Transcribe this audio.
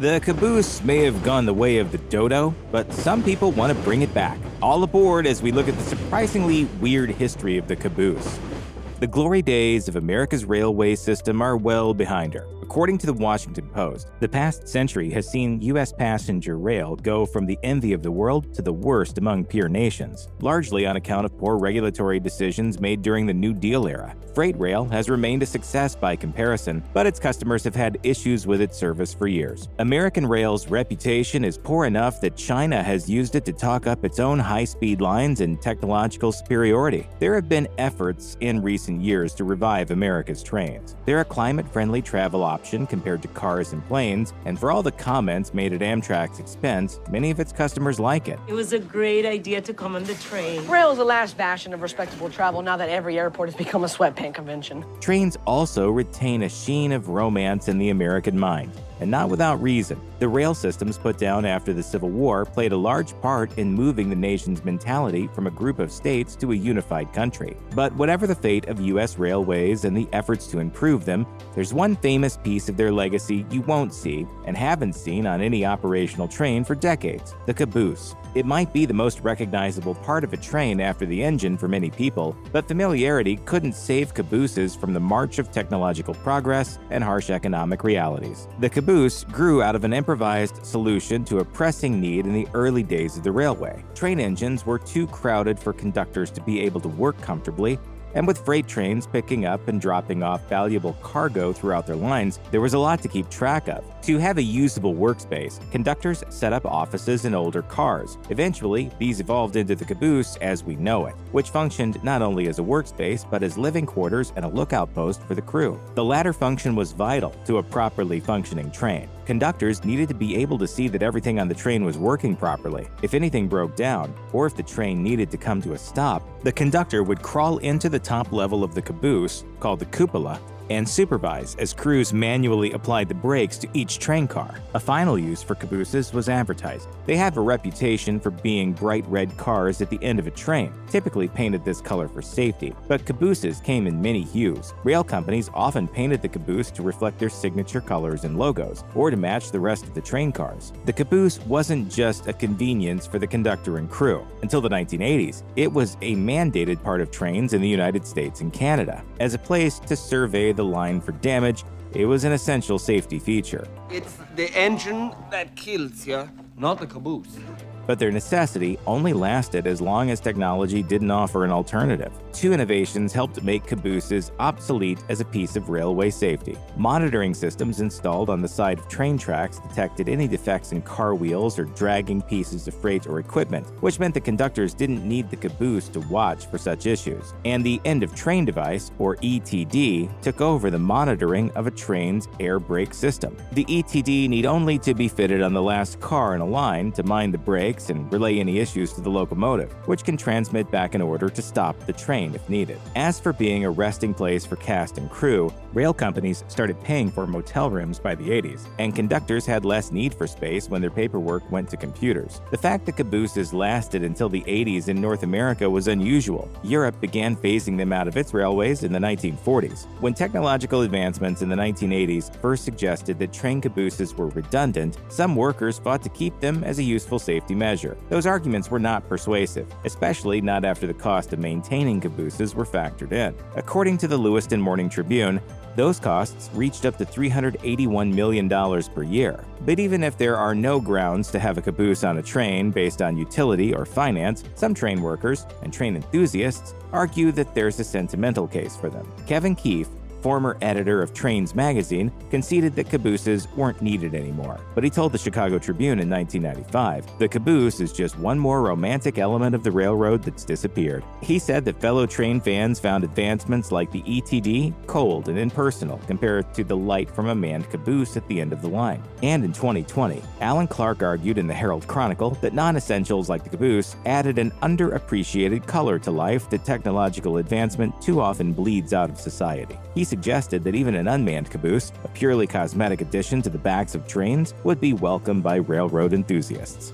The caboose may have gone the way of the dodo, but some people want to bring it back. All aboard as we look at the surprisingly weird history of the caboose. The glory days of America's railway system are well behind her. According to the Washington Post, the past century has seen U.S. passenger rail go from the envy of the world to the worst among peer nations, largely on account of poor regulatory decisions made during the New Deal era. Freight rail has remained a success by comparison, but its customers have had issues with its service for years. American Rail's reputation is poor enough that China has used it to talk up its own high-speed lines and technological superiority. There have been efforts in recent years to revive America's trains. They're a climate-friendly travel option compared to cars and planes, and for all the comments made at Amtrak's expense, many of its customers like it. It was a great idea to come on the train. Rail is the last bastion of respectable travel now that every airport has become a sweatpants convention. Trains also retain a sheen of romance in the American mind, and not without reason. The rail systems put down after the Civil War played a large part in moving the nation's mentality from a group of states to a unified country. But whatever the fate of U.S. railways and the efforts to improve them, there's one famous piece of their legacy you won't see and haven't seen on any operational train for decades: the caboose. It might be the most recognizable part of a train after the engine for many people, but familiarity couldn't save cabooses from the march of technological progress and harsh economic realities. The caboose grew out of an improvised solution to a pressing need in the early days of the railway. Train engines were too crowded for conductors to be able to work comfortably, and with freight trains picking up and dropping off valuable cargo throughout their lines, there was a lot to keep track of. To have a usable workspace, conductors set up offices in older cars. Eventually, these evolved into the caboose as we know it, which functioned not only as a workspace, but as living quarters and a lookout post for the crew. The latter function was vital to a properly functioning train. Conductors needed to be able to see that everything on the train was working properly. If anything broke down, or if the train needed to come to a stop, the conductor would crawl into the top level of the caboose, called the cupola, and supervise as crews manually applied the brakes to each train car. A final use for cabooses was advertising. They have a reputation for being bright red cars at the end of a train, typically painted this color for safety, but cabooses came in many hues. Rail companies often painted the caboose to reflect their signature colors and logos, or to match the rest of the train cars. The caboose wasn't just a convenience for the conductor and crew. Until the 1980s, it was a mandated part of trains in the United States and Canada. As a place to survey the line for damage, it was an essential safety feature. It's the engine that kills you, not the caboose. But their necessity only lasted as long as technology didn't offer an alternative. Two innovations helped make cabooses obsolete as a piece of railway safety. Monitoring systems installed on the side of train tracks detected any defects in car wheels or dragging pieces of freight or equipment, which meant the conductors didn't need the caboose to watch for such issues. And the end-of-train device, or ETD, took over the monitoring of a train's air brake system. The ETD need only to be fitted on the last car in a line to mind the brakes and relay any issues to the locomotive, which can transmit back an order to stop the train if needed. As for being a resting place for cast and crew, rail companies started paying for motel rooms by the 80s, and conductors had less need for space when their paperwork went to computers. The fact that cabooses lasted until the 80s in North America was unusual. Europe began phasing them out of its railways in the 1940s. When technological advancements in the 1980s first suggested that train cabooses were redundant, some workers fought to keep them as a useful safety measure. Those arguments were not persuasive, especially not after the cost of maintaining cabooses were factored in. According to the Lewiston Morning Tribune, those costs reached up to $381 million per year. But even if there are no grounds to have a caboose on a train based on utility or finance, some train workers and train enthusiasts argue that there's a sentimental case for them. Kevin Keefe, former editor of Trains magazine, conceded that cabooses weren't needed anymore. But he told the Chicago Tribune in 1995, "The caboose is just one more romantic element of the railroad that's disappeared." He said that fellow train fans found advancements like the ETD cold and impersonal compared to the light from a manned caboose at the end of the line. And in 2020, Alan Clark argued in the Herald Chronicle that non-essentials like the caboose added an underappreciated color to life that technological advancement too often bleeds out of society. He suggested that even an unmanned caboose, a purely cosmetic addition to the backs of trains, would be welcomed by railroad enthusiasts.